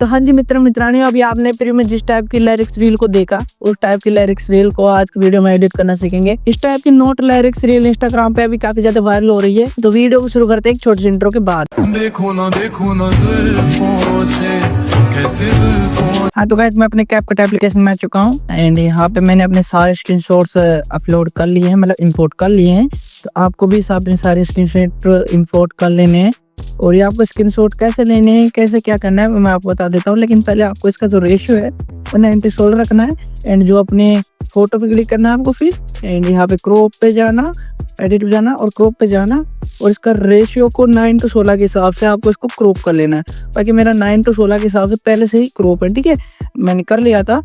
तो हाँ जी मित्र मित्रानियों, अभी आपने प्रीवियस में जिस टाइप की लिरिक्स रील को देखा उस टाइप की लिरिक्स रील को आज की वीडियो में एडिट करना सीखेंगे। इस टाइप की नोट लिरिक्स रील इंस्टाग्राम पे अभी काफी ज्यादा वायरल हो रही है। तो वीडियो को शुरू करते हैं एक छोटी सी इंट्रो के बाद। हाँ तो गाइस, मैं अपने कैपकट एप्लीकेशन में आ चुका हूँ एंड यहाँ पे मैंने अपने सारे स्क्रीनशॉट्स अपलोड कर लिए हैं, मतलब इंपोर्ट कर लिए हैं। तो आपको भी अपने सारे स्क्रीनशॉट इंपोर्ट कर लेने हैं और ये आपको स्क्रीनशॉट कैसे लेने हैं, कैसे क्या करना है मैं आपको बता देता हूँ। लेकिन पहले आपको इसका जो रेशियो है वो 90/16 रखना है एंड जो अपने फोटो पे क्लिक करना है आपको फिर एंड यहाँ पे क्रॉप पे जाना, एडिट पे जाना और क्रॉप पे जाना और इसका रेशियो को 9:16 के हिसाब से आपको इसको क्रॉप कर लेना है। बाकी मेरा 9:16 के हिसाब से पहले से ही क्रॉप है, ठीक है, मैंने कर लिया था।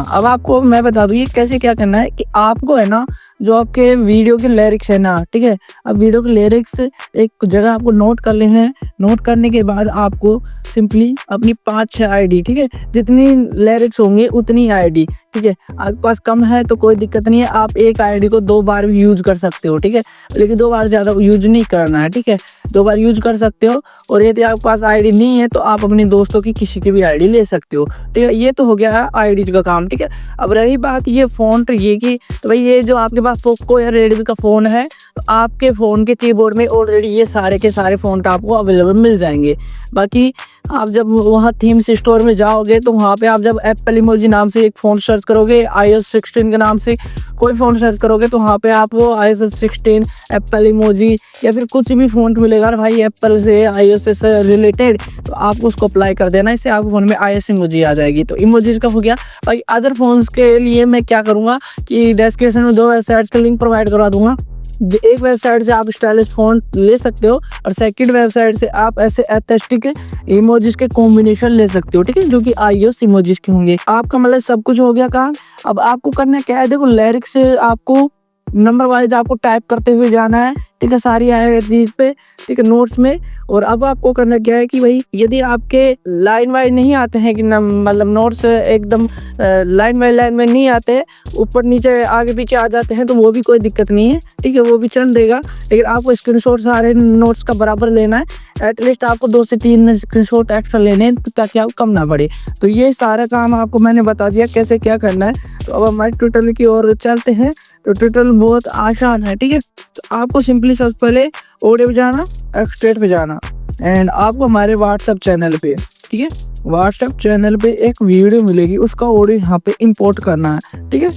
अब आपको मैं बता दूँ ये कैसे क्या करना है कि आपको है ना जो आपके वीडियो के लिरिक्स है ना, ठीक है, अब वीडियो के लिरिक्स एक जगह आपको नोट कर ले हैं। नोट करने के बाद आपको सिंपली अपनी 5-6 आईडी, ठीक है, जितनी लिरिक्स होंगे उतनी आईडी, ठीक है, आपके पास कम है तो कोई दिक्कत नहीं है, आप एक आईडी को 2 बार भी यूज कर सकते हो, ठीक है, लेकिन 2 बार ज़्यादा यूज नहीं करना है, ठीक है, 2 बार यूज कर सकते हो। और यदि आपके पास आईडी नहीं है तो आप अपने दोस्तों की किसी की भी आईडी ले सकते हो, ठीक है। ये तो हो गया है आईडी का काम, ठीक है। अब रही बात ये फ़ॉन्ट ये कि तो भाई ये जो आपके पास पोको या रेडमी का फ़ोन है तो आपके फ़ोन के कीबोर्ड में ऑलरेडी ये सारे के सारे फ़ॉन्ट आपको अवेलेबल मिल जाएंगे। बाकी आप जब वहाँ थीम्स स्टोर में जाओगे तो वहाँ पे आप जब एप्पल इमोजी नाम से एक फ़ॉन्ट सर्च करोगे, iOS 16 के नाम से कोई फ़ॉन्ट सर्च करोगे तो वहाँ पे आपको iOS 16 एप्पल इमोजी या फिर कुछ भी फ़ॉन्ट मिलेगा भाई एप्पल से iOS से रिलेटेड, तो आपको उसको अप्लाई कर देना, इससे आपके फ़ोन में iOS इमोजी आ जाएगी। तो इमोजीज का हो गया। भाई अदर फ़ोन्स के लिए मैं क्या करूँगा कि डिस्क्रिप्शन में 2 वेबसाइट्स का लिंक प्रोवाइड करवा दूँगा। एक वेबसाइट से आप स्टाइलिश फ़ॉन्ट ले सकते हो और सेकंड वेबसाइट से आप ऐसे एस्थेटिक इमोजीज के कॉम्बिनेशन ले सकते हो, ठीक है, जो कि iOS इमोजीज के होंगे। आपका मतलब सब कुछ हो गया काम। अब आपको करना क्या है, देखो लिरिक्स आपको नंबर वाइज आपको टाइप करते हुए जाना है, ठीक है, सारी आएगी पे, ठीक है, नोट्स में। और अब आपको करना क्या है कि भाई यदि आपके लाइन वाइज नहीं आते हैं कि मतलब नोट्स एकदम लाइन बाई लाइन में नहीं आते हैं, ऊपर नीचे आगे पीछे आ जाते हैं तो वो भी कोई दिक्कत नहीं है, ठीक है, वो भी चल देगा। लेकिन आपको स्क्रीनशॉट सारे नोट्स का बराबर लेना है, एटलीस्ट आपको 2 से 3 स्क्रीनशॉट एक्स्ट्रा लेने हैं ताकि आपको कम ना पड़े। तो ये सारा काम आपको मैंने बता दिया कैसे क्या करना है। तो अब हमारे ट्यूटोरियल की ओर चलते हैं। तो ट्यूटोरियल बहुत आसान है, ठीक है। तो आपको सिंपली सबसे पहले ऑडियो पे जाना, एक्सट्रेट पे जाना एंड आपको हमारे व्हाट्सएप चैनल पे, ठीक है, व्हाट्सएप चैनल पे एक वीडियो मिलेगी, उसका ऑडियो यहाँ पे इंपोर्ट करना है, ठीक है,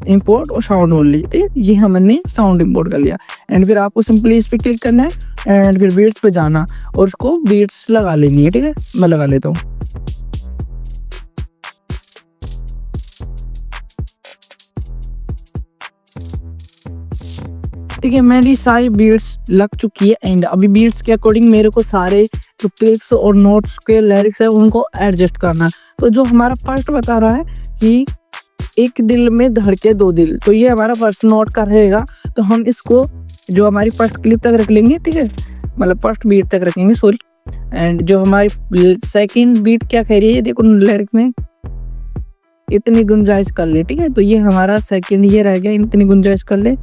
इंपोर्ट और साउंड ओनली, ठीक है, ये हमने साउंड इंपोर्ट कर लिया एंड फिर आपको सिंपली इस पे क्लिक करना है एंड फिर बीट्स पे जाना और उसको बीट्स लगा लेनी है, ठीक है, मैं लगा लेता हूँ। ठीक है, मेरी सारी बीट्स लग चुकी है एंड अभी बीट्स के अकॉर्डिंग मेरे को सारे जो क्लिप्स और नोट्स के लिरिक्स है उनको एडजस्ट करना है। तो जो हमारा फर्स्ट बता रहा है कि एक दिल में धड़के 2 दिल, तो ये हमारा फर्स्ट नोट का रहेगा। तो हम इसको जो हमारी फर्स्ट क्लिप तक रख लेंगे, ठीक है, मतलब फर्स्ट बीट तक रखेंगे, सॉरी। एंड जो हमारी सेकेंड बीट क्या कह रही है, देखो लिरिक्स में इतनी गुंजाइश कर ले, ठीक है, तो ये हमारा सेकेंड ये रह गया, इतनी गुंजाइश कर ले।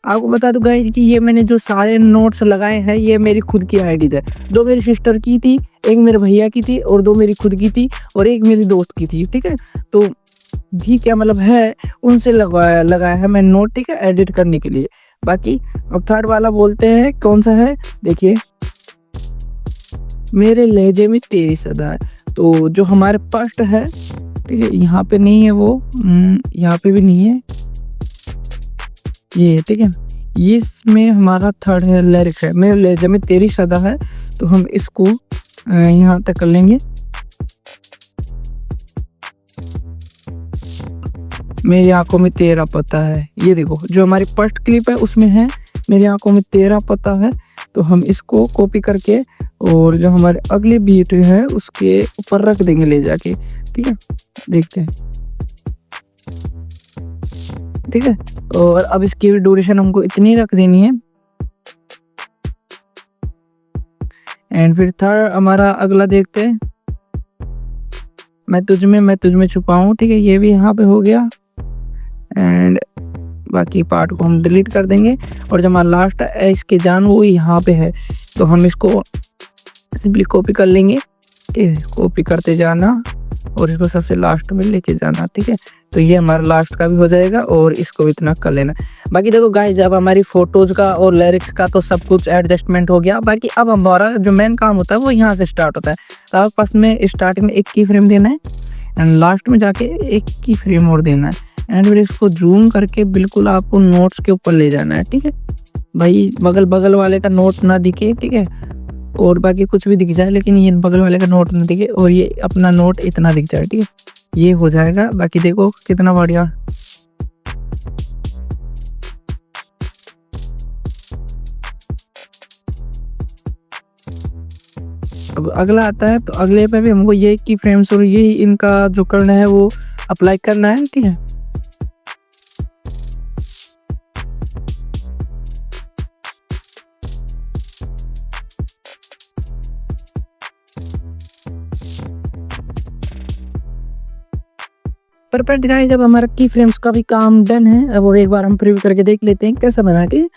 आपको बता दूं गाइस कि ये मैंने जो सारे नोट्स लगाए हैं ये मेरी खुद की आईडी है। 2 मेरी सिस्टर की थी, एक मेरे भैया की थी और 2 मेरी खुद की थी और एक मेरी दोस्त की थी, ठीक है। तो ठीक है, मतलब है उनसे लगाया है मैं नोट, ठीक है, एडिट करने के लिए। बाकी अब थर्ड वाला बोलते हैं कौन सा है, देखिए, मेरे लहजे में तेरी सदा है। तो जो हमारे फर्स्ट है, ठीक है, यहाँ पे नहीं है वो, यहाँ पे भी नहीं है ये, ठीक है, इसमें हमारा थर्ड है लिरिक्स है, मेरे लहजे में तेरी सदा है। तो हम इसको यहाँ तक कर लेंगे, मेरी आंखों में तेरा पता है। ये देखो जो हमारी फर्स्ट क्लिप है उसमें है मेरी आंखों में तेरा पता है। तो हम इसको कॉपी करके और जो हमारे अगले बीट है उसके ऊपर रख देंगे ले जाके, ठीक है, देखते हैं, ठीक है। और अब इसकी ड्यूरेशन हमको इतनी रख देनी है एंड फिर थर्ड हमारा अगला देखते हैं, मैं तुझ में छुपाऊं, ठीक है, ये भी यहाँ पे हो गया एंड बाकी पार्ट को हम डिलीट कर देंगे। और जो हमारा लास्ट है इसके जान वो यहाँ पे है, तो हम इसको सिंपली कॉपी कर लेंगे ठीक है, कॉपी करते जाना और इसको सबसे लास्ट में लेके जाना। ठीक है, तो ये हमारा लास्ट का भी हो जाएगा और इसको भी इतना कर लेना। बाकी देखो गाइस, जब हमारी फोटोज का और लिरिक्स का तो सब कुछ एडजस्टमेंट हो गया। बाकी अब हमारा जो मेन काम होता है वो यहाँ से स्टार्ट होता है। तो आपके पास में स्टार्टिंग में एक की फ्रेम देना है एंड लास्ट में जाके एक की फ्रेम और देना है एंड फिर इसको जूम करके बिल्कुल आपको नोट्स के ऊपर ले जाना है। ठीक है भाई, बगल बगल वाले का नोट ना दिखे, ठीक है, और बाकी कुछ भी दिख जाए लेकिन ये बगल वाले का नोट ना दिखे और ये अपना नोट इतना दिख जाए। ठीक है, ये हो जाएगा। बाकी देखो कितना बढ़िया। अब अगला आता है, तो अगले पे भी हमको ये की फ्रेम्स और यही इनका जो करना है वो अप्लाई करना है। ठीक है, परफेक्ट गाइस, जब हमारा की फ्रेम्स का भी काम डन है, अब और एक बार हम प्रीव्यू करके देख लेते हैं कैसा बना। ठीक है,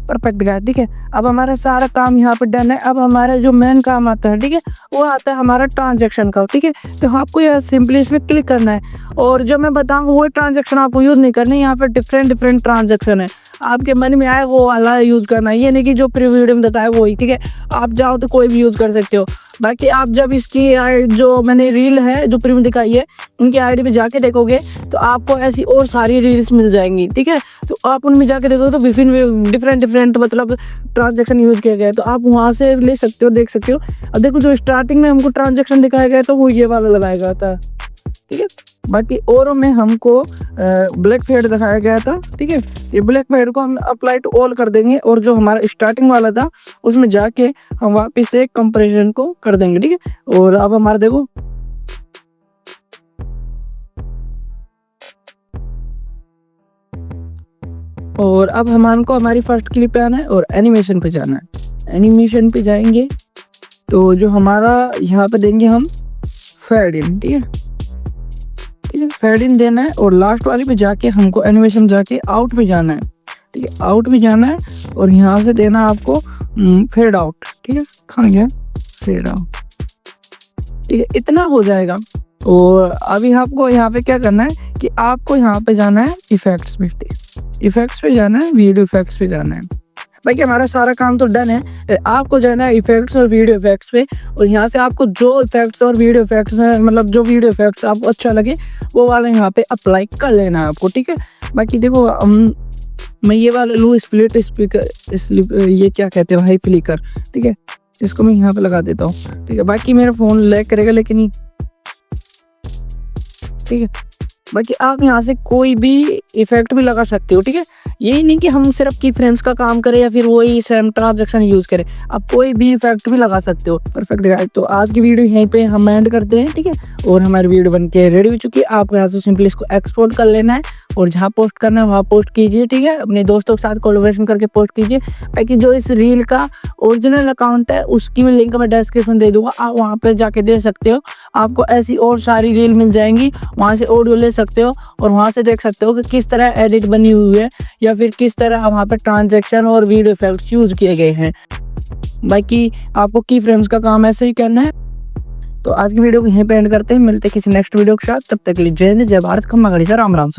परफेक्ट गाइस। ठीक है, अब हमारा सारा काम यहाँ पे डन है। अब हमारा जो मेन काम आता है, ठीक है, वो आता है हमारा ट्रांजैक्शन का। ठीक है, तो आपको यह सिंपली इसमें क्लिक करना है और जो मैं बताऊंगा वो ट्रांजैक्शन आपको यूज़ नहीं करना है। यहाँ पे डिफरेंट ट्रांजैक्शन है, आपके मन में आए वो वाला यूज़ करना है, ये नहीं कि जो प्रीव्यू वीडियो में बताया वही। ठीक है, आप जाओ तो कोई भी यूज़ कर सकते हो। बाकी आप जब इसकी जो मैंने रील है जो प्रीव्यू दिखाई है उनकी आईडी पे जाके देखोगे तो आपको ऐसी और सारी रील्स मिल जाएंगी। ठीक है, तो आप उनमें जाके देखोगे तो डिफरेंट मतलब ट्रांजैक्शन यूज़ किया गया है, तो आप वहाँ से ले सकते हो, देख सकते हो। अब देखो जो स्टार्टिंग में हमको ट्रांजैक्शन दिखाया गया तो वो ये वाला लगाया गया था। ठीक है, बाकी औरों में हमको ब्लैक फेड दिखाया गया था। ठीक है, ये ब्लैक फेड को हम अप्लाई टू ऑल कर देंगे और जो हमारा स्टार्टिंग वाला था उसमें जाके हम वापस से कंप्रेशन को कर देंगे। ठीक है, और अब हमारा देखो और अब हमको हमारी फर्स्ट क्लिप पे आना है और एनिमेशन पे जाना है। एनिमेशन पे जाएंगे तो जो हमारा यहाँ पे देंगे हम फेड इन। ठीक है, ठीक है, फेड इन देना है और लास्ट वाले पे जाके हमको एनिमेशन जाके आउट पे जाना है। ठीक है, आउट पे जाना है और यहाँ से देना आपको फेड आउट। ठीक है, कहाँ गया फेड आउट। ठीक है, इतना हो जाएगा। और अभी आपको यहाँ पे क्या करना है कि आपको यहाँ पे जाना है इफेक्ट्स पे। इफेक्ट्स पे जाना है, वीडियो इफेक्ट्स पे जाना है। बाकी हमारा सारा काम तो डन है। आपको जाना है इफेक्ट्स और वीडियो इफेक्ट्स पे और यहाँ से आपको जो इफेक्ट्स और वीडियो इफेक्ट्स हैं, मतलब जो वीडियो इफेक्ट्स आपको अच्छा लगे वो वाला यहाँ पे अप्लाई कर लेना है आपको। ठीक है, बाकी देखो मैं ये वाला लूँ स्प्लिट स्पीकर, ये क्या कहते हो, हाई फ्लिकर। ठीक है, इसको मैं यहाँ पे लगा देता हूँ। ठीक है, बाकी मेरा फ़ोन लैग करेगा लेकिन ठीक है, बाकी आप यहाँ से कोई भी इफेक्ट भी लगा सकते हो। ठीक है, यही नहीं कि हम सिर्फ की फ्रेम्स का काम करें या फिर वही सेम ट्रांजैक्शन यूज़ करें, आप कोई भी इफेक्ट भी लगा सकते हो। परफेक्ट गाइस, तो आज की वीडियो यहीं पे हम एंड करते हैं। ठीक है, और हमारी वीडियो बन के रेडी हो चुकी है। आपको यहाँ से सिंपली इसको एक्सपोर्ट कर लेना है और जहाँ पोस्ट करना है वहाँ पोस्ट कीजिए। ठीक है, अपने दोस्तों के साथ कोलैबोरेशन करके पोस्ट कीजिए। बाकी जो इस रील का ओरिजिनल अकाउंट है उसकी मैं लिंक मैं डिस्क्रिप्शन दे दूंगा, आप वहाँ पे जाके दे सकते हो। आपको ऐसी और सारी रील मिल जाएंगी, वहाँ से ऑडियो ले सकते हो और वहाँ से देख सकते हो कि किस तरह एडिट बनी हुई है या फिर किस तरह वहाँ पे ट्रांजैक्शन और वीडियो इफेक्ट्स यूज़ किए गए हैं। बाकी आपको की फ्रेम्स का काम ऐसे ही करना है। तो आज की वीडियो को यहीं पे एंड करते हैं, मिलते हैं किसी नेक्स्ट वीडियो के साथ। तब तक के लिए जय हिंद, जय भारत, खम्मा गणिसा, राम राम सा।